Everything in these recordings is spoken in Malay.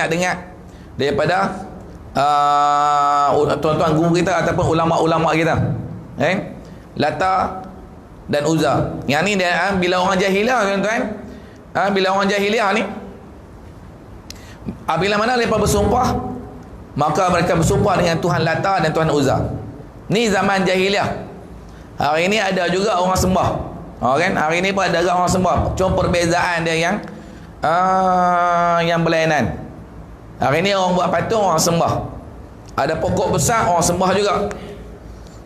dengar daripada tuan-tuan guru kita ataupun ulama-ulama kita. Lata dan Uzza. Yang ni dia, bila orang jahiliah tuan-tuan, bila orang jahiliah ni, bila mana mereka bersumpah, maka mereka bersumpah dengan Tuhan Lata dan Tuhan Uzza. Ni zaman jahiliah. Hari ni ada juga orang sembah. Hari ni pun ada juga orang sembah. Cuma perbezaan dia yang berlainan. Hari ni orang buat patung, orang sembah. Ada pokok besar, orang sembah juga.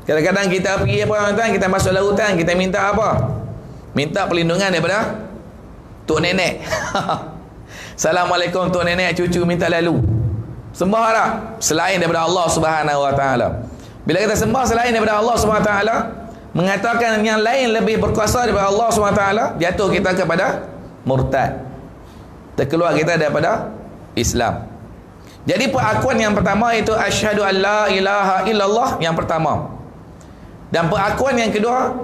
Kadang-kadang kita pergi tuan-tuan, kita masuk lautan, kita minta apa? Minta perlindungan daripada Tok Nenek. Assalamualaikum Tok Nenek, cucu minta lalu. Sembah tak? Selain daripada Allah Subhanahu Wa Taala. Bila kita sembah selain daripada Allah Subhanahu Wa Taala, mengatakan yang lain lebih berkuasa daripada Allah Subhanahu Wa Taala, jatuh kita kepada murtad. Terkeluar kita daripada Islam. Jadi pengakuan yang pertama itu asyhadu an la ilaha illallah yang pertama. Dan pengakuan yang kedua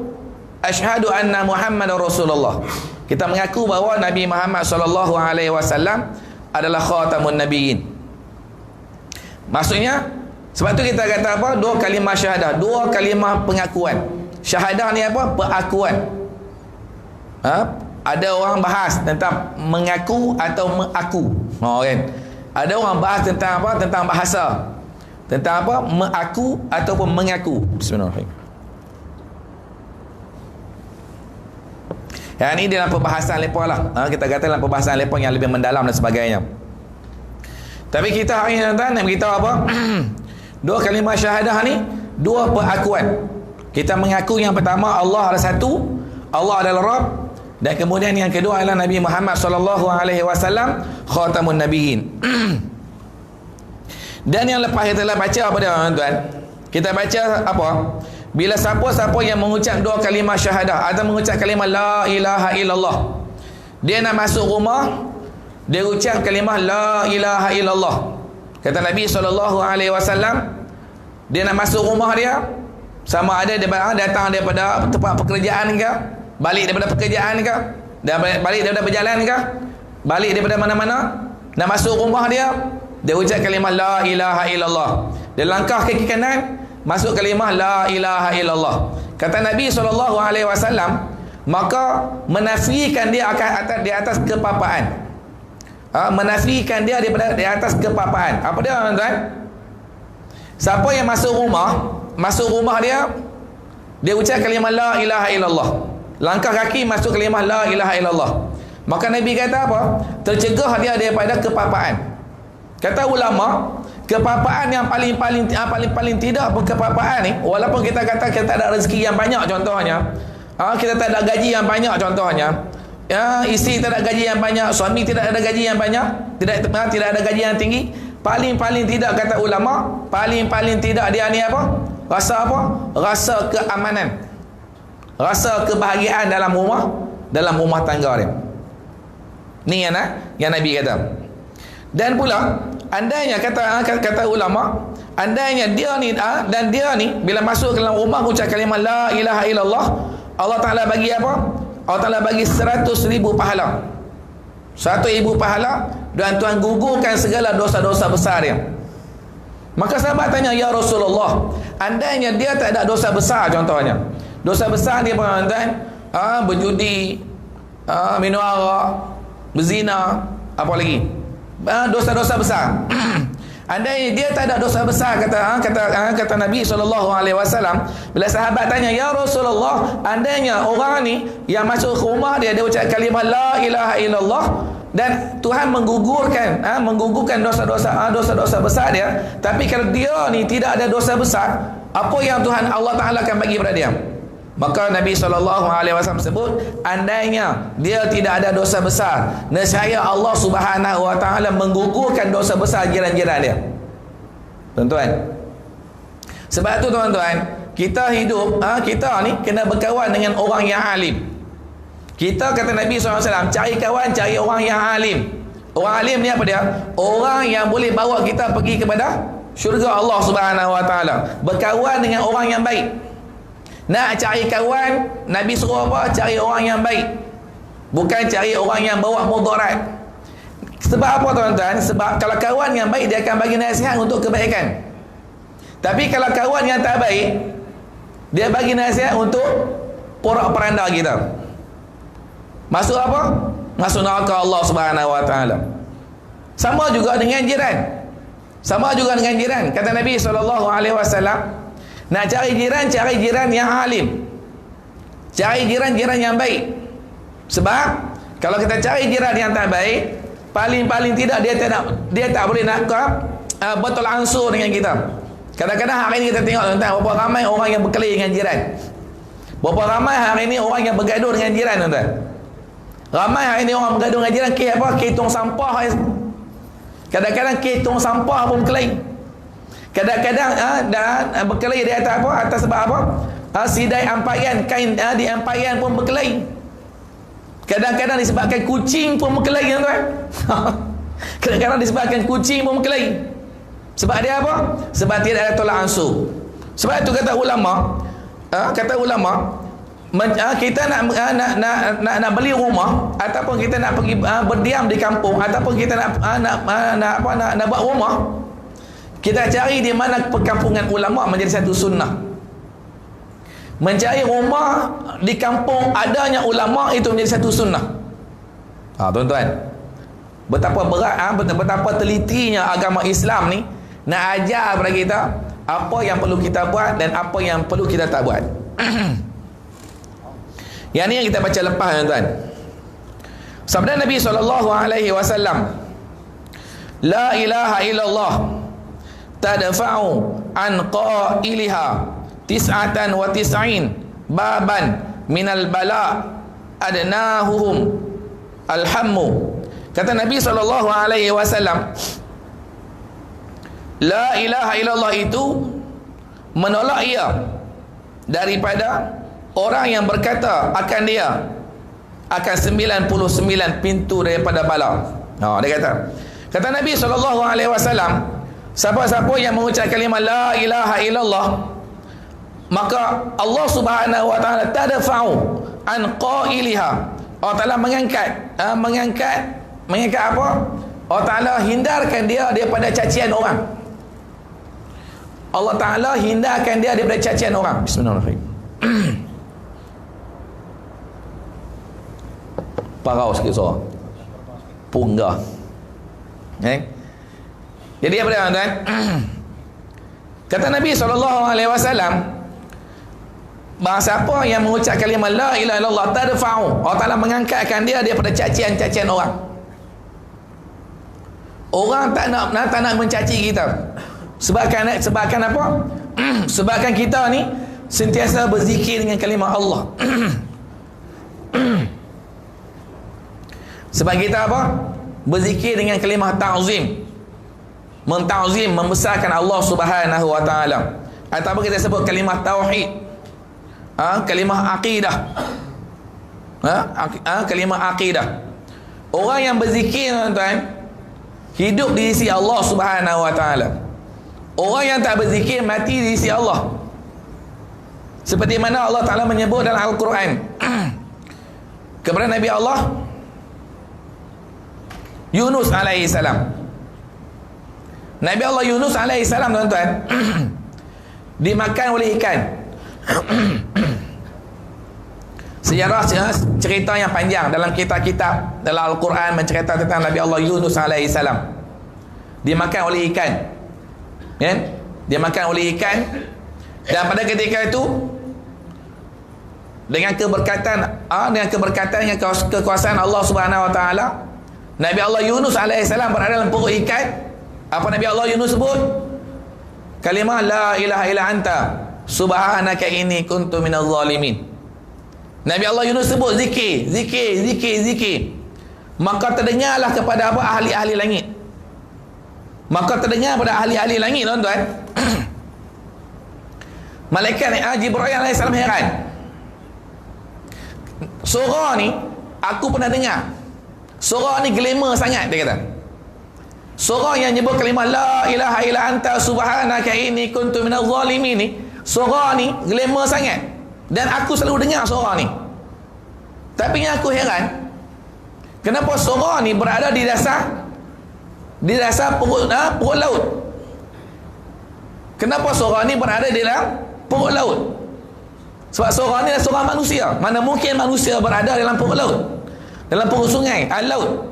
asyhadu anna Muhammadar Rasulullah. Kita mengaku bahawa Nabi Muhammad sallallahu alaihi wasallam adalah khatamun nabiyyin. Maksudnya, sebab tu kita kata apa? Dua kalimah syahadah, dua kalimah pengakuan. Syahadah ni apa? Pengakuan. Ada orang bahas tentang mengaku atau mengaku. Kan? Ada orang bahas tentang apa? Tentang bahasa. Tentang apa? Mengaku ataupun mengaku. Bismillahirrahmanirrahim. Yang ini dalam perbahasan lepas lah. Kita kata dalam perbahasan lepas yang lebih mendalam dan sebagainya. Tapi kita hari ini tuan-tuan nak beritahu apa? Dua kalimah syahadah ni, dua pengakuan. Kita mengaku yang pertama Allah adalah satu, Allah adalah Rabb, dan kemudian yang kedua adalah Nabi Muhammad sallallahu alaihi wasallam khatamun nabiyyin. Dan yang lepas kita telah baca apa dia tuan-tuan? Kita baca apa? Bila siapa-siapa yang mengucap dua kalimah syahadah atau mengucap kalimah la ilaha illallah, dia nak masuk rumah, dia ucap kalimah la ilaha illallah. Kata Nabi SAW, dia nak masuk rumah dia, sama ada dia datang daripada tempat pekerjaan ke, balik daripada pekerjaan ke, balik daripada berjalan ke, balik daripada mana-mana, nak masuk rumah dia, dia ucap kalimah la ilaha illallah. Dia langkah kaki kanan, masuk kalimah la ilaha illallah. Kata Nabi SAW, maka menafikan dia akan di atas kepapaan. Menafikan dia di atas kepapaan. Apa dia tuan-tuan? Siapa yang masuk rumah dia, dia ucap kalimah la ilaha illallah. Langkah kaki masuk kalimah la ilaha illallah. Maka Nabi kata apa? Tercegah dia daripada kepapaan. Kata ulama, kepapaan yang paling tidak kepapaan ni, walaupun kita kata kita tak ada rezeki yang banyak contohnya, kita tak ada gaji yang banyak contohnya, isteri tak ada gaji yang banyak, suami tidak ada gaji yang banyak, tidak ada gaji yang tinggi, paling tidak kata ulama, paling tidak dia ni apa? Rasa apa? Rasa keamanan, rasa kebahagiaan dalam rumah tangga dia. Ni yang Nabi kata. Dan pula andainya kata ulama, andainya dia ni bila masuk ke dalam rumah ucap kalimah la ilaha illallah, Allah Taala bagi apa? Allah Taala bagi 100,000 pahala. 100,000 pahala, dan Tuhan gugurkan segala dosa-dosa besar dia. Maka sahabat tanya, ya Rasulullah, andainya dia tak ada dosa besar contohnya. Dosa besar dia tuan-tuan, berjudi, minum arak, berzina, apa lagi? Dosa-dosa besar. Andai dia tak ada dosa besar, kata Nabi SAW, bila sahabat tanya, ya Rasulullah, andainya orang ni yang masuk ke rumah dia ucap kalimah la ilaha illallah, dan Tuhan menggugurkan dosa-dosa besar dia, tapi kalau dia ni tidak ada dosa besar, apa yang Allah Ta'ala akan bagi pada dia? Maka Nabi SAW sebut, andainya dia tidak ada dosa besar, nescaya Allah Subhanahu Wa Taala menggugurkan dosa besar jiran-jiran dia. Tuan-tuan, sebab tu tuan-tuan, kita hidup, kita ni kena berkawan dengan orang yang alim. Kita kata Nabi SAW, cari kawan, cari orang yang alim. Orang alim ni apa dia? Orang yang boleh bawa kita pergi kepada syurga Allah Subhanahu Wa Taala. Berkawan dengan orang yang baik. Nak cari kawan, Nabi suruh apa? Cari orang yang baik, bukan cari orang yang bawa mudarat. Sebab apa tuan-tuan? Sebab kalau kawan yang baik, dia akan bagi nasihat untuk kebaikan. Tapi kalau kawan yang tak baik, dia bagi nasihat untuk porak-peranda kita. Masuk apa? Masuk neraka Allah Subhanahu wa taala. Sama juga dengan jiran. Sama juga dengan jiran. Kata Nabi SAW, nak cari jiran yang alim. Cari jiran yang baik. Sebab kalau kita cari jiran yang tak baik, paling-paling tidak dia tak boleh nak betul ansur dengan kita. Kadang-kadang hari ini kita tengok tuan-tuan, berapa ramai orang yang berkelahi dengan jiran. Berapa ramai hari ini orang yang bergaduh dengan jiran tuan-tuan. Ramai hari ini orang bergaduh dengan jiran, kes tong sampah. Kadang-kadang kes tong sampah pun berkelahi. Kadang-kadang berkelahi di atas apa? Atas sebab apa? Sidai ampaian, kain di ampaian pun berkelahi. Kadang-kadang disebabkan kucing pun berkelahi tuan-tuan. Kadang-kadang disebabkan kucing pun berkelahi. Sebab dia apa? Sebab tidak ada tolak ansur. Sebab itu kata ulama, kita nak beli rumah ataupun kita nak pergi berdiam di kampung ataupun kita nak buat rumah, kita cari di mana perkampungan ulama menjadi satu sunnah. Mencari rumah di kampung adanya ulama itu menjadi satu sunnah. Tuan-tuan, betapa berat, betapa telitinya agama Islam ni nak ajar kepada kita apa yang perlu kita buat dan apa yang perlu kita tak buat. Yang ni yang kita baca lepas tuan-tuan. Sabda Nabi SAW, la ilaha illallah tadfa'u an qailiha tis'atan wa tis'in baban minal bala adnahuhum alhammu. Kata Nabi SAW, la ilaha illallah itu menolak ia daripada orang yang berkata akan dia akan 99 pintu daripada bala. Dia kata Nabi SAW, siapa-siapa yang mengucap kalimah la ilaha illallah, maka Allah Subhanahu wa taala tadfa'u an qailiha. Allah Taala mengangkat apa? Allah Taala hindarkan dia daripada cacian orang. Allah Taala hindarkan dia daripada cacian orang. Bismillahirrahmanirrahim. Parau sikit suara. Punggah. Jadi apa dia tuan-tuan? Kata Nabi SAW, bahawa siapa yang mengucap kalimah la ilaha illallah tadfa'u, Allah Ta'ala mengangkatkan dia daripada cacian-cacian orang. Orang tak nak mencaci kita. Sebabkan apa? Sebabkan kita ni sentiasa berzikir dengan kalimah Allah. Sebab kita apa? Berzikir dengan kalimah ta'zim. Menta'zim, membesarkan Allah Subhanahu wa taala. Ataupun kita sebut kalimah tauhid. Kalimah akidah. Kalimah akidah. Orang yang berzikir tuan-tuan, hidup di sisi Allah Subhanahu wa taala. Orang yang tak berzikir mati di sisi Allah. Seperti mana Allah Taala menyebut dalam Al-Quran kepada Nabi Allah Yunus alaihi salam. Nabi Allah Yunus alaihi salam tuan-tuan dimakan oleh ikan. Sejarah cerita yang panjang dalam kitab-kitab dalam Al-Quran mencerita tentang Nabi Allah Yunus alaihi salam. Dimakan oleh ikan. Dia makan oleh ikan, dan pada ketika itu dengan keberkatan dengan kekuasaan Allah Subhanahu wa taala, Nabi Allah Yunus alaihi salam berada dalam perut ikan. Apa Nabi Allah Yunus sebut? Kalimah la ilaha illa anta subhanaka inni kuntu minadh zalimin. Nabi Allah Yunus sebut zikir. Maka terdengarlah kepada apa? Ahli-ahli langit. Maka terdengar pada ahli-ahli langit tuan-tuan. Malaikat Jibril AS heran. Surah ni aku pernah dengar. Surah ni glamour sangat, dia kata. Surah yang nyebut kalimah la ilaha illa anta subhanaka inni kuntu minadh zalimin ni, surah ni glamour sangat. Dan aku selalu dengar surah ni. Tapi yang aku heran, kenapa surah ni berada di dasar di dasar perut laut. Kenapa seorang ni berada di dalam perut laut? Sebab seorang ni adalah seorang manusia. Mana mungkin manusia berada dalam perut laut, dalam perut sungai, laut.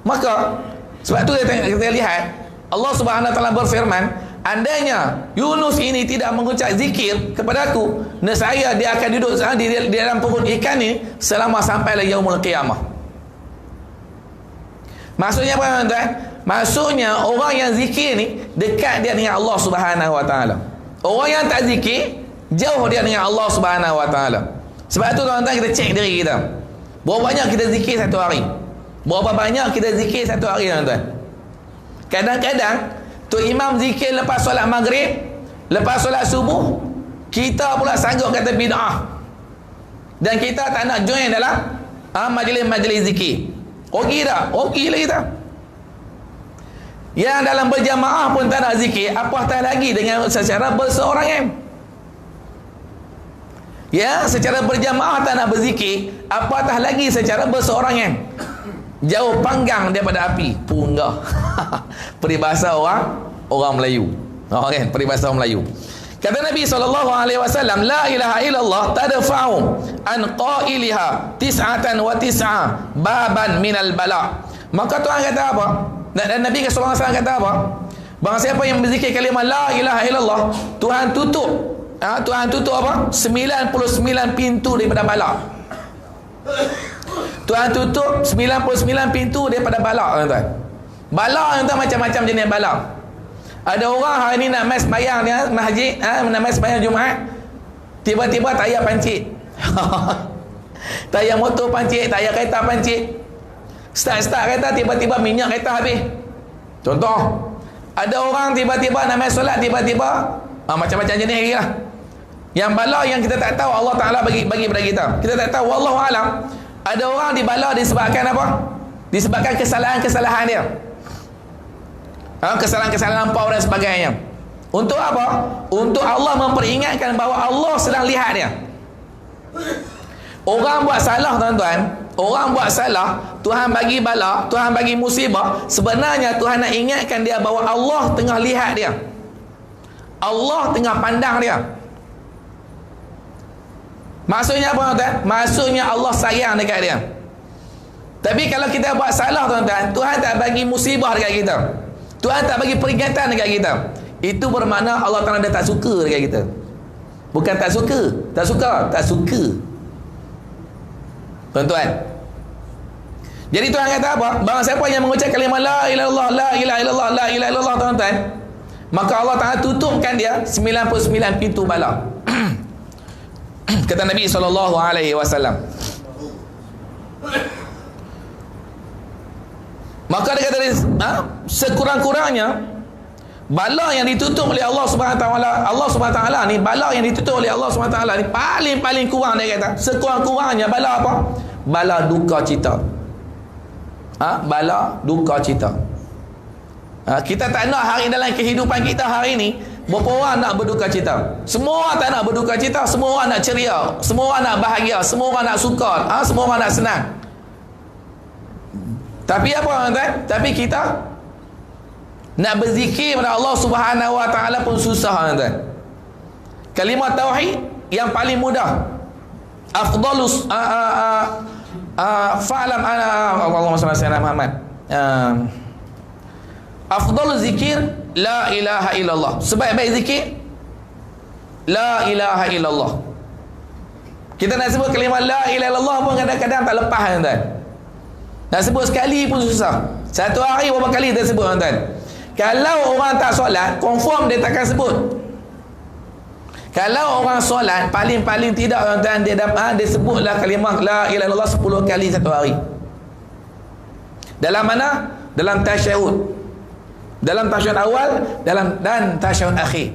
Maka sebab tu kita lihat Allah Subhanahu Wa Taala berfirman, andainya Yunus ini tidak mengucap zikir kepada aku, nescaya dia akan duduk di dalam perut ikan ni selama sampai yaumul qiyamah. Maksudnya apa tuan-tuan? Maksudnya orang yang zikir ni dekat dia dengan Allah Subhanahu Wa Taala. Orang yang tak zikir jauh dia dengan Allah Subhanahu Wa Taala. Sebab tu tuan-tuan, kita cek diri kita. Berapa banyak kita zikir satu hari? Berapa banyak kita zikir satu hari tuan-tuan? Kadang-kadang tu imam zikir lepas solat maghrib, lepas solat subuh, kita pula sanggup kata bid'ah. Dan kita tak nak join dalam majlis-majlis zikir. Okey tak? Okey lah kita. Yang dalam berjamaah pun tak nak zikir, apatah lagi dengan secara berseorangan. Ya, secara berjamaah tak nak berzikir, apatah lagi secara berseorangan. Jauh panggang daripada api, punggah. Peribahasa orang Melayu. Kan? Peribahasa orang Melayu. Kata Nabi SAW, la ilaha illallah tadfa'u an qailiha tis'atan wa tis'a baban minal bala. Maka Tuhan kata apa? Dan Nabi SAW kata apa? Barang siapa yang berzikir kalimah la ilaha illallah, Tuhan tutup apa? 99 pintu daripada bala. Tuhan tutup 99 pintu daripada bala, tuan-tuan. Bala tuan, macam-macam jenis bala. Ada orang hari ni nak mai sembahyang dia, masjid, nak mai sembahyang Jumaat, tiba-tiba tayar pancit. Tayar motor pancit, tayar kereta pancit. Start kereta, tiba-tiba minyak kereta habis. Contoh, ada orang tiba-tiba nak mai solat, tiba-tiba macam-macam jenis lagi lah. Yang bala yang kita tak tahu, Allah Ta'ala bagi pada kita. Kita tak tahu, wallahu alam. Ada orang dibala disebabkan apa? Disebabkan kesalahan-kesalahan dia. Kesalahan-kesalahan lampau dan sebagainya. Untuk apa? Untuk Allah memperingatkan bahawa Allah sedang lihat dia. Orang buat salah tuan-tuan, orang buat salah, Tuhan bagi bala, Tuhan bagi musibah, sebenarnya Tuhan nak ingatkan dia bahawa Allah tengah lihat dia, Allah tengah pandang dia. Maksudnya apa tuan-tuan? Maksudnya Allah sayang dekat dia. Tapi kalau kita buat salah tuan-tuan, Tuhan tak bagi musibah dekat kita, Tuhan tak bagi peringatan dekat kita, itu bermakna Allah Ta'ala dia tak suka dekat kita. Bukan tak suka, tak suka tuan-tuan. Jadi Tuhan kata apa? Barang siapa yang mengucap kalimah la ilaha illallah, la ilaha illallah, la ilaha illallah tuan-tuan, maka Allah Ta'ala tutupkan dia 99 pintu bala. Kata Nabi SAW. Maka dia kata sekurang-kurangnya bala yang ditutup oleh Allah Subhanahu Wa Taala ni, bala yang ditutup oleh Allah Subhanahu Wa Taala ni paling kurang, dia kata sekurang-kurangnya bala apa? Bala duka cita. Bala duka cita. Kita tak nak hari dalam kehidupan kita hari ni berapa orang nak berduka cita? Semua orang tak nak berduka cita, semua orang nak ceria, semua orang nak bahagia, semua orang nak suka, semua orang nak senang. Tapi apa tuan-tuan? Tapi kita nak berzikir kepada Allah Subhanahu Wa Taala pun susah tuan-tuan. Kalimah tauhid yang paling mudah, afdalus fa'lam Allahumma shalli ala Muhammad. Afdalul zikir la ilaha illallah. Sebaik-baik zikir la ilaha illallah. Kita nak sebut kalimah la ilaha illallah pun kadang-kadang tak lepas tuan-tuan. Nak sebut sekali pun susah. Satu hari berapa kali kita sebut tuan-tuan? Kalau orang tak solat, confirm dia takkan sebut. Kalau orang solat, paling-paling tidak tuan-tuan, dia sebutlah kalimah la ilaha illallah 10 kali satu hari. Dalam mana? Dalam tasyahud. Dalam tasyahud awal, dan tasyahud akhir.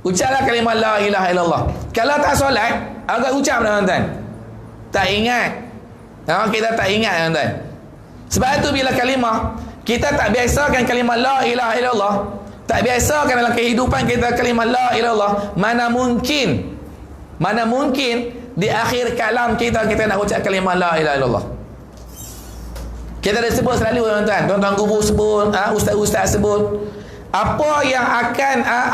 Ucaplah kalimah la ilaha illallah. Kalau tak solat, agak ucap tuan-tuan, tak ingat. Kita tak ingat tuan-tuan. Sebab itu bila kalimah, kita tak biasakan kalimah la ilaha illallah, tak biasakan dalam kehidupan kita kalimah la ilaha illallah, mana mungkin di akhir kalam kita nak ucap kalimah la ilaha illallah. Kita dah sebut selalu tuan-tuan. Tuan-tuan guru sebut, ustaz-ustaz sebut. Apa yang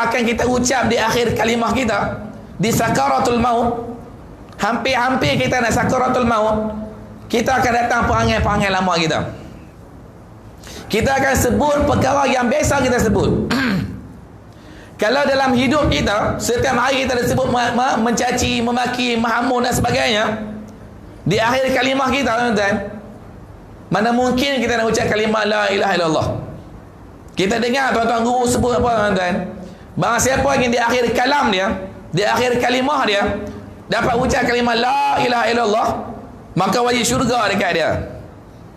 akan kita ucap di akhir kalimah kita, di sakaratul maut, hampir-hampir kita nak sakaratul maut, kita akan datang perangai-perangai lama kita. Kita akan sebut perkara yang biasa kita sebut. Kalau dalam hidup kita, setiap hari kita dah sebut mencaci, memaki, menghamun dan sebagainya, di akhir kalimah kita, tuan-tuan, mana mungkin kita nak ucap kalimah la ilaha illallah. Kita dengar tuan-tuan guru sebut apa, tuan-tuan? Barang siapa yang di akhir kalam dia, di akhir kalimah dia, dapat ucap kalimah la ilaha illallah, maka wajib syurga dekat dia.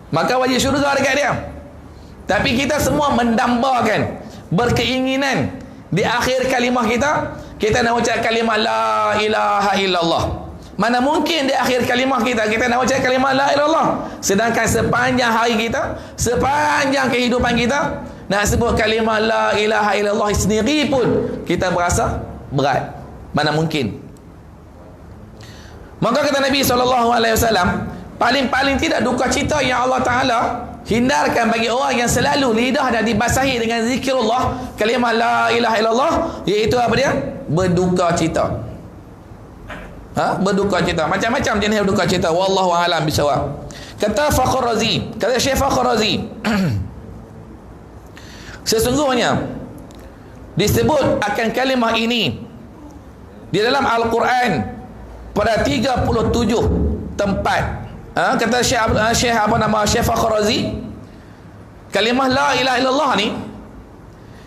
Maka wajib syurga dekat dia. Tapi kita semua mendambakan, berkeinginan di akhir kalimah kita nak ucap kalimah la ilaha illallah. Mana mungkin di akhir kalimah kita nak ucap kalimah la ilaha illallah, sedangkan sepanjang hari kita, sepanjang kehidupan kita, nak sebut kalimah la ilaha illallah sendiri pun kita berasa berat. Mana mungkin. Maka kata Nabi SAW, paling-paling tidak duka cita yang Allah Ta'ala hindarkan bagi orang yang selalu lidah dan dibasahi dengan zikrullah, kalimah la ilaha illallah, iaitu apa dia? Berduka cita. Berduka cita. Macam-macam jenis berduka cita. Wallahu a'lam bisawab. Kata Fakhr Razi, kata Syekh Fakhr Razi, sesungguhnya disebut akan kalimah ini di dalam Al-Quran pada 37 tempat. Kata Syekh Syekh Fakhr Razi, kalimah la ilaha illallah ni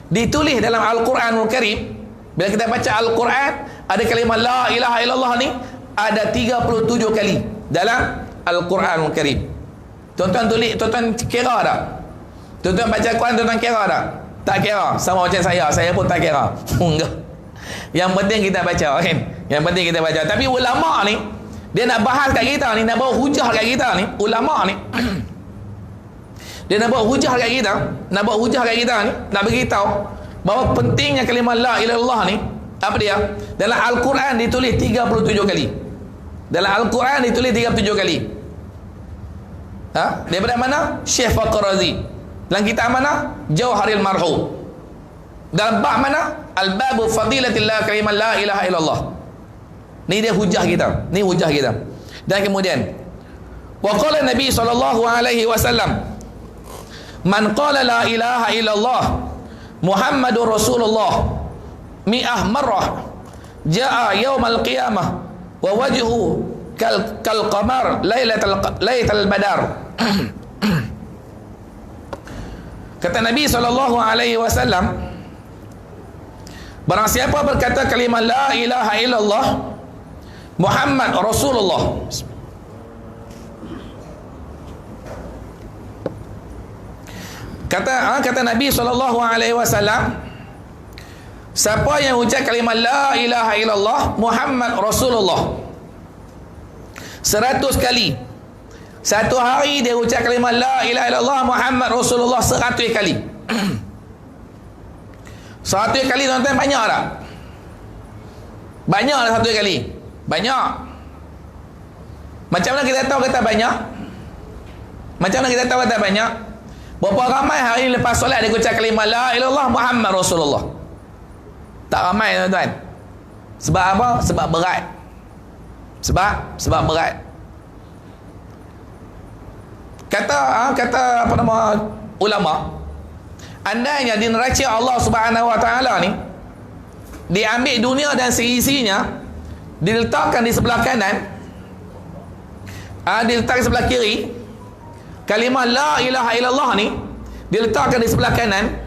ditulis dalam Al-Quranul Karim. Bila kita baca Al-Quran, ada kalimah la ilaha illallah ni ada 37 kali dalam Al-Quranul Karim. Tuan-tuan tulis, tuan-tuan kira tak? Tuan-tuan baca Al-Quran, tuan-tuan kira tak? Tak kira. Sama macam saya pun tak kira. Enggak. Yang penting kita baca, kan? Yang penting kita baca. Tapi ulama ni, dia nak bahas kat kita ni, nak bawa hujah kat kita ni, ulama ni dia nak bawa hujah kat kita, nak beritahu bahawa pentingnya kalimah la ilaha illallah ni, apa dia? Dalam Al-Quran ditulis 37 kali. Dalam Al-Quran ditulis 37 kali. Daripada mana? Syekh Fakhr Razi. Dalam kitab mana? Jauharil Marhum. Dalam bab mana? Al-babu fadilatillah kalimah la ilaha illallah. Ni dia hujah kita. Ni hujah kita. Dan kemudian, wa qala Nabi SAW, man qala la ilaha illallah Muhammadur Rasulullah mi'ah marrah ja'a yawmal qiyamah wa wajhu kal qamar lailatal badar. Kata Nabi SAW, barang siapa berkata kalimah la ilaha illallah Muhammad Rasulullah, kata Nabi SAW, siapa yang ucap kalimah la ilaha illallah Muhammad Rasulullah 100 kali, satu hari dia ucap kalimah la ilaha illallah Muhammad Rasulullah 100 kali. 100 kali, tuan-tuan, banyak tak? Banyak lah 100 kali. Banyak. Macam mana kita tahu kata banyak? Macam mana kita tahu kata banyak? Berapa ramai hari ini lepas solat dia ucap kalimah la ilaha illallah Muhammad Rasulullah? Tak ramai, tuan-tuan. Sebab apa? Sebab berat. Sebab berat. Kata apa nama ulama, andainya di neraca Allah Subhanahu Wa Taala ni diambil dunia dan seisinya, diletakkan di sebelah kanan, diletakkan di sebelah kiri, kalimah la ilaha illallah ni diletakkan di sebelah kanan,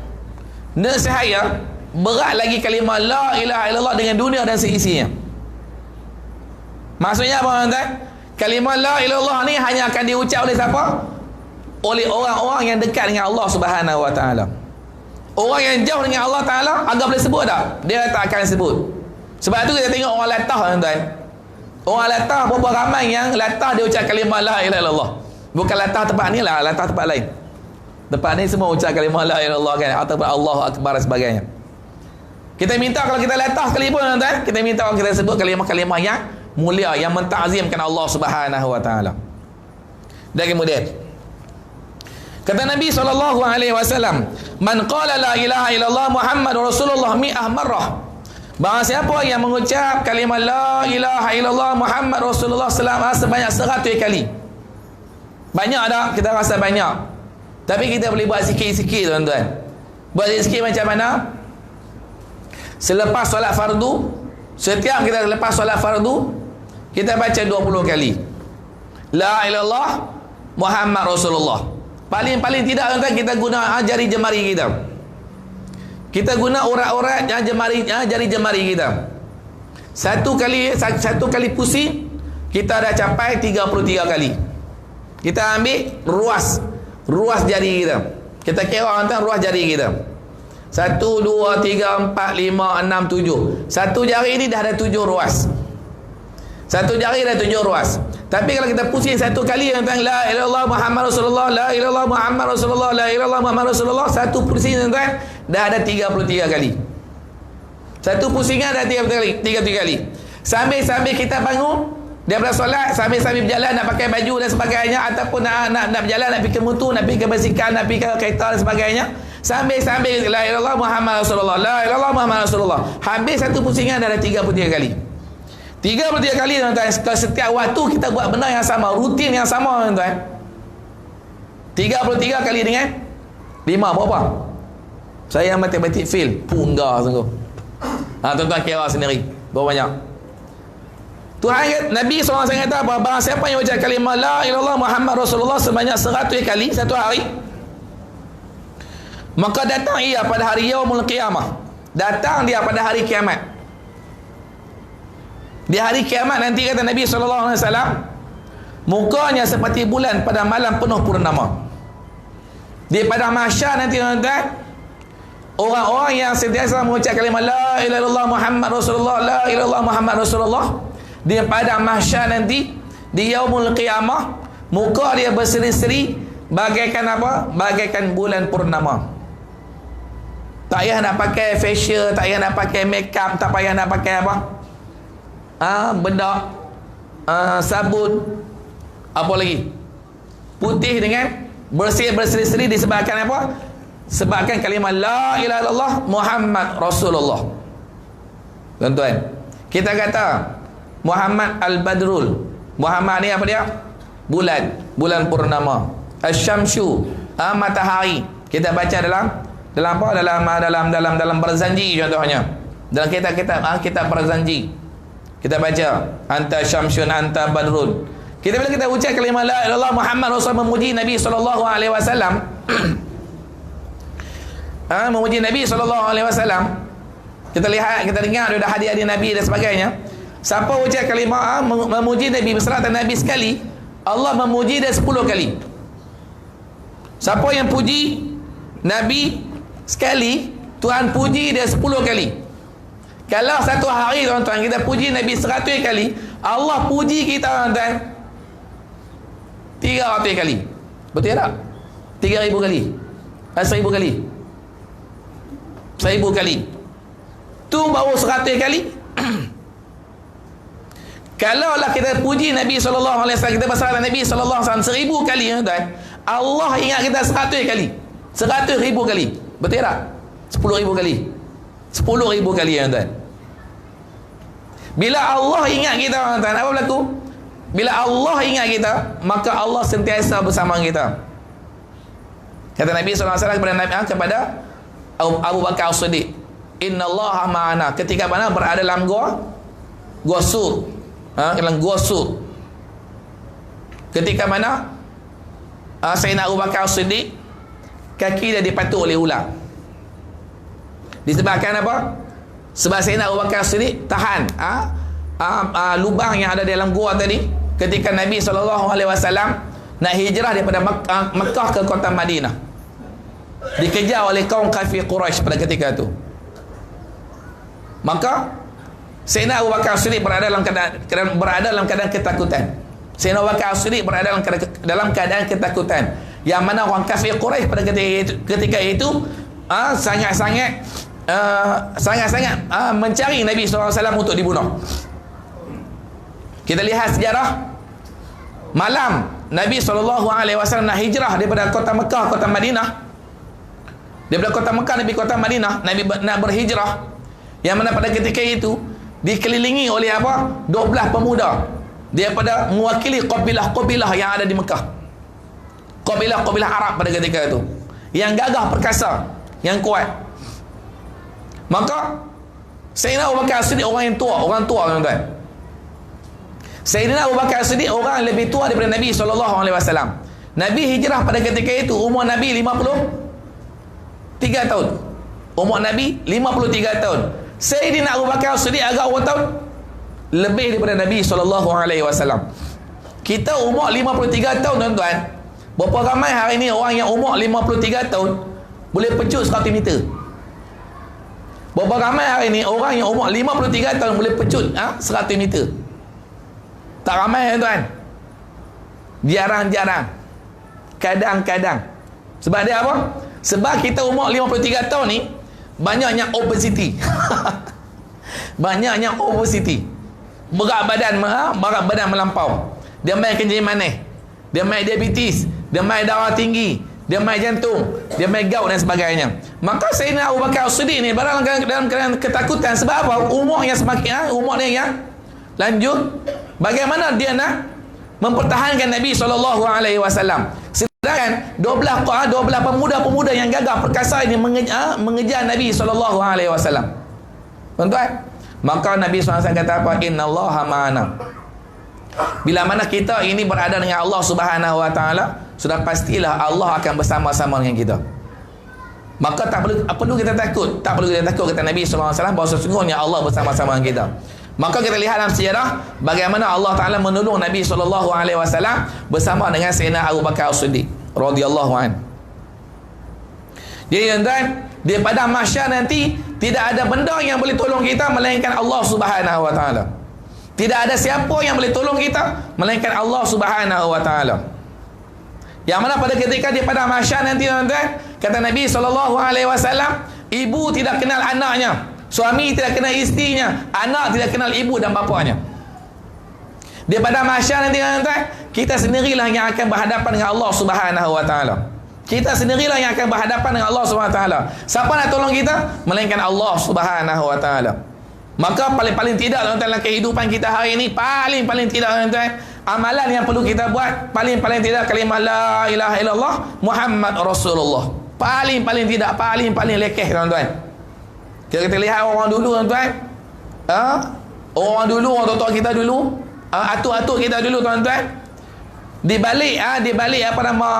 nescaya berat lagi kalimah la ilaha illallah dengan dunia dan seisinya. Maksudnya apa, tuan-tuan? Kalimah la ilaha illallah ni hanya akan diucap oleh siapa? Oleh orang-orang yang dekat dengan Allah Subhanahu Wa Taala. Orang yang jauh dengan Allah Ta'ala agak boleh sebut tak? Dia tak akan sebut. Sebab tu kita tengok orang latah, tuan-tuan. Orang latah, berapa ramai yang latah dia ucap kalimah la ilaha illallah. Bukan latah tempat ni lah, latah tempat lain. Tempat ni semua ucap kalimah la ilaha illallah kan, atau Allahu Akbar dan sebagainya. Kita minta kalau kita latah sekalipun, tuan-tuan, kita minta kalau kita sebut kalimah-kalimah yang mulia, yang mentazimkan Allah Subhanahu Wa Ta'ala. Dan kemudian Kata Nabi SAW, man qala la ilaha illallah Muhammadur Rasulullah mi'ah marrah. Barang siapa yang mengucap kalimah la ilaha illallah Muhammad Rasulullah sebanyak 100 kali. Banyak tak? Kita rasa banyak. Tapi kita boleh buat sikit-sikit, tuan-tuan. Buat sikit macam mana? Selepas solat fardu, setiap kita lepas solat fardu, kita baca 20 kali la ilallah Muhammad Rasulullah. Paling-paling tidak, tuan-tuan, kita guna jari jemari kita. Kita guna urat-urat jari jemari kita. Satu kali pusing, kita dah capai 33 kali. Kita ambil ruas jari kita. Kita kira, tuan, ruas jari kita. 1, 2, 3, 4, 5, 6, 7. Satu jari ni dah ada 7 ruas. Satu jari dah 7 ruas. Tapi kalau kita pusing satu kali, tuan, la ilallah Muhammad Rasulullah, la ilallah Muhammad Rasulullah, la ilallah Muhammad Rasulullah, satu pusing, tuan, dah ada 33 kali. Satu pusingan dah 33 kali. Sambil kita bangun daripada solat, sambil berjalan, nak pakai baju dan sebagainya, ataupun nak berjalan, nak pergi ke motor, nak pergi ke basikal, nak pergi ke kereta dan sebagainya, sambil la ilallah Muhammad Rasulullah, la ilallah Muhammad Rasulullah, habis satu pusingan dah ada 33 kali. 33 kali, tuan-tuan. Setiap waktu kita buat benda yang sama, rutin yang sama, tuan-tuan. 33 kali dengan 5 berapa? Saya matematik fail, punggar sungguh. Tuan-tuan kira sendiri berapa banyak. Tuhan, Nabi SAW kata apa? Barang siapa yang ucap kalimah la ilallah Muhammad Rasulullah sebanyak 100 kali satu hari, maka datang ia pada hari yaumul qiyamah. Datang dia pada hari kiamat. Di hari kiamat nanti, kata Nabi SAW, mukanya seperti bulan pada malam penuh purnama. Di padang mahsyar nanti, tuan-tuan, orang-orang yang sentiasa mengucap kalimah la ilaha illallah Muhammad Rasulullah, la ilaha illallah Muhammad Rasulullah, di padang mahsyar nanti, di yaumul qiyamah, muka dia berseri-seri bagaikan apa? Bagaikan bulan purnama. Tak payah nak pakai facial, tak payah nak pakai makeup, tak payah nak pakai apa? Bedak, sabun, apa lagi? Putih dengan berseri-seri disebabkan apa? Sebabkan kalimah la ilaha illallah Muhammad Rasulullah. Tuan-tuan, kita kata Muhammad Al-Badrul. Muhammad ni apa dia? Bulan purnama. Asy-syamsu, matahari. Kita baca dalam Barzanji contohnya. Dalam kitab Barzanji. Kita baca anta syamsun anta badrun. Bila kita ucap kalimah la ilaha illallah Muhammad Rasulullah, memuji Nabi SAW, memuji Nabi SAW, kita lihat, kita dengar ada hadis-hadis Nabi dan sebagainya. Siapa ucap kalimah memuji Nabi, berseratan Nabi sekali, Allah memuji dia 10 kali. Siapa yang puji Nabi sekali, Tuhan puji dia 10 kali. Kalau satu hari, tuan-tuan, kita puji Nabi 100 kali, Allah puji kita, tuan-tuan, 300 kali. Betul tak? 3,000 kali. 1,000 kali. 1,000 kali. Tu baru 100 kali. Kalaulah kita puji Nabi SAW, kita bersama Nabi SAW 1,000 kali, tuan-tuan, Allah ingat kita 100 kali. 100,000 kali. Betul tak? 10,000 kali. 10,000 kali, tuan-tuan. Bila Allah ingat kita, tuan-tuan, apa berlaku? Bila Allah ingat kita, maka Allah sentiasa bersama kita. Kata Nabi SAW kepada Abu Bakar As-Siddiq, Inna Allah ma'ana. Ketika mana berada dalam gua Sur, dalam gua Sur. Ketika mana Sayyidina Abu Bakar As-Siddiq, kaki dia dipatuk oleh ular. Disebabkan apa? Sebab Sayyidina Abu Bakar As-Siddiq tahan lubang yang ada dalam gua tadi ketika Nabi SAW nak hijrah daripada Mekah ke kota Madinah. Dikejar oleh kaum kafir Quraisy pada ketika itu. Maka Sayyidina Abu Bakar As-Siddiq berada dalam keadaan ketakutan. Sayyidina Abu Bakar As-Siddiq berada dalam keadaan ketakutan, yang mana orang kafir Quraisy pada ketika itu sangat-sangat mencari Nabi SAW untuk dibunuh. Kita lihat sejarah malam Nabi SAW nak hijrah daripada kota Mekah, kota Madinah. Daripada kota Mekah Nabi kota Madinah, Nabi nak berhijrah. Yang mana pada ketika itu dikelilingi oleh apa? 12 pemuda daripada mewakili kabilah-kabilah yang ada di Mekah. Kabilah-kabilah Arab pada ketika itu. Yang gagah perkasa, yang kuat. Maka Sayyidina Abu Bakar As-Siddiq orang yang tua, orang tua tuan-tuan. Sayyidina Abu Bakar As-Siddiq orang yang lebih tua daripada Nabi SAW. Nabi hijrah pada ketika itu umur Nabi 53 tahun. Umur Nabi 53 tahun. Sayyidina Abu Bakar As-Siddiq agak berapa tahun? Lebih daripada Nabi SAW. Kita umur 53 tahun tuan-tuan. Berapa ramai hari ini orang yang umur 53 tahun boleh pecut 100 meter? Berapa ramai hari ini orang yang umur 53 tahun boleh pecut 100 meter? Tak ramai tuan-tuan. Jarang-jarang. Kadang-kadang. Sebab dia apa? Sebab kita umur 53 tahun ni banyaknya obesity. Banyaknya obesity. Berat badan melampau. Dia main kencing manis. Dia main diabetes. Dia main darah tinggi. Dia main jantung. Dia main gout dan sebagainya. Maka Sayyidina Abu Bakar As-Siddiq ni dalam keadaan ketakutan. Sebab apa? Umur yang semakin umur dia yang lanjut. Bagaimana dia nak mempertahankan Nabi SAW? Sedangkan 12 pemuda-pemuda yang gagah perkasa ini mengejar Nabi SAW. Tuan-tuan, maka Nabi SAW kata apa? Innallaha ma'ana. Bila mana kita ini berada dengan Allah Subhanahu wa taala, sudah pastilah Allah akan bersama-sama dengan kita. Maka tak perlu kita takut. Tak perlu kita takut, kata Nabi SAW, bahawa sesungguhnya Allah bersama-sama dengan kita. Maka kita lihat dalam sejarah bagaimana Allah Ta'ala menolong Nabi SAW bersama dengan Sayyidina Abu Bakar As-Siddiq radhiyallahu an. Jadi tuan-tuan, di padang mahsyar nanti tidak ada benda yang boleh tolong kita melainkan Allah Subhanahu wa taala. Tidak ada siapa yang boleh tolong kita melainkan Allah Subhanahu wa taala. Yang mana pada ketika di padang mahsyar nanti tuan-tuan, kata Nabi SAW, ibu tidak kenal anaknya, suami tidak kenal isterinya, anak tidak kenal ibu dan bapanya. Di padang mahsyar nanti tuan-tuan, kita sendirilah yang akan berhadapan dengan Allah Subhanahu wa taala. Kita sendirilah yang akan berhadapan dengan Allah Subhanahu wa taala. Siapa nak tolong kita melainkan Allah Subhanahu wa taala. Maka paling-paling tidak tuan-tuan dalam kehidupan kita hari ini, paling tidak tuan-tuan, amalan yang perlu kita buat paling tidak kalimah la ilaha illallah Muhammad Rasulullah. Paling tidak, paling lekeh tuan-tuan. Kita lihat orang dulu tuan-tuan. Orang dulu, orang tua kita dulu, atuk-atuk kita dulu tuan-tuan. Di balik apa nama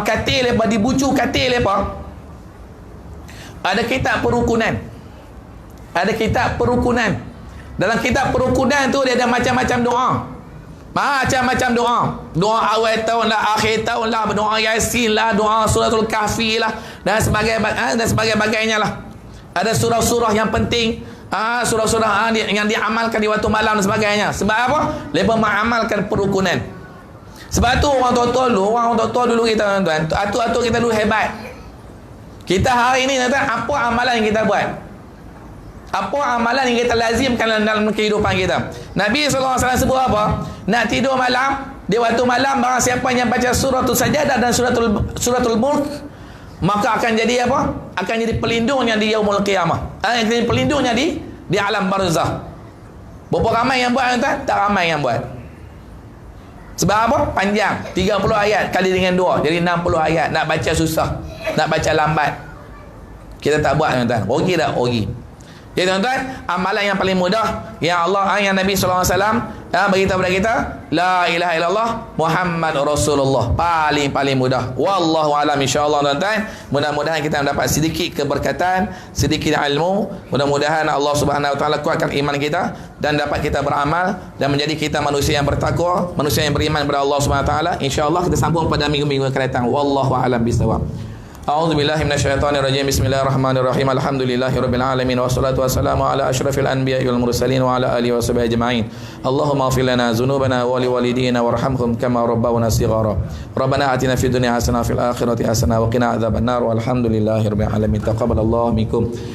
katil lepa, di bucu katil lepa, ada kitab perukunan. Ada kitab perukunan. Dalam kitab perukunan tu dia ada macam-macam doa. Macam-macam doa. Doa awal tahun lah, akhir tahun lah, doa Yasin lah, doa suratul Kahfi lah, dan sebagainya lah. Ada surah-surah yang penting, surah-surah yang diamalkan di waktu malam dan sebagainya. Sebab apa? Mereka mengamalkan perukunan. Sebab tu orang tua-tua dulu kita tuan-tuan, atuk-atuk kita dulu hebat. Kita hari ini tuan-tuan, apa amalan yang kita buat? Apa amalan yang kita lazimkan dalam kehidupan kita? Nabi SAW sebut apa? Nak tidur malam, di waktu malam, barang siapa yang baca suratul Sajadah dan suratul Mulk, maka akan jadi apa? Akan jadi pelindungnya di yaumul qiyamah. Akan jadi pelindungnya di alam barzah. Berapa ramai yang buat tuan? Tak ramai yang buat. Sebab apa? Panjang. 30 ayat kali dengan 2, jadi 60 ayat. Nak baca susah, nak baca lambat. Kita tak buat tuan-tuan. Rugi tak? Rugi. Jadi tuan-tuan, amalan yang paling mudah yang Nabi SAW beritahu kepada kita, la ilaha illallah Muhammad Rasulullah. Paling mudah. Wallahu alam, insya-Allah tuan-tuan. Mudah-mudahan kita mendapat sedikit keberkatan, sedikit ilmu. Mudah-mudahan Allah Subhanahu wa taala kuatkan iman kita dan dapat kita beramal dan menjadi kita manusia yang bertakwa, manusia yang beriman kepada Allah Subhanahu wa taala. Insya-Allah kita sambung pada minggu-minggu akan datang. Wallahu alam bisawab. A'udzu billahi minasyaitonir rajim. Bismillahirrahmanirrahim. Alhamdulillahirabbil alamin wassalatu wassalamu ala asyrafil anbiya'i wal mursalin wa ala alihi washabihi ajma'in. Allahumma ighfir lana dzunubana wa liwalidina warhamhum kama rabbawna shighara. Rabbana atina fid dunya hasanah wa fil akhirati hasanah wa qina adzabannar. Walhamdulillahirabbil alamin. Taqabbalallahu minkum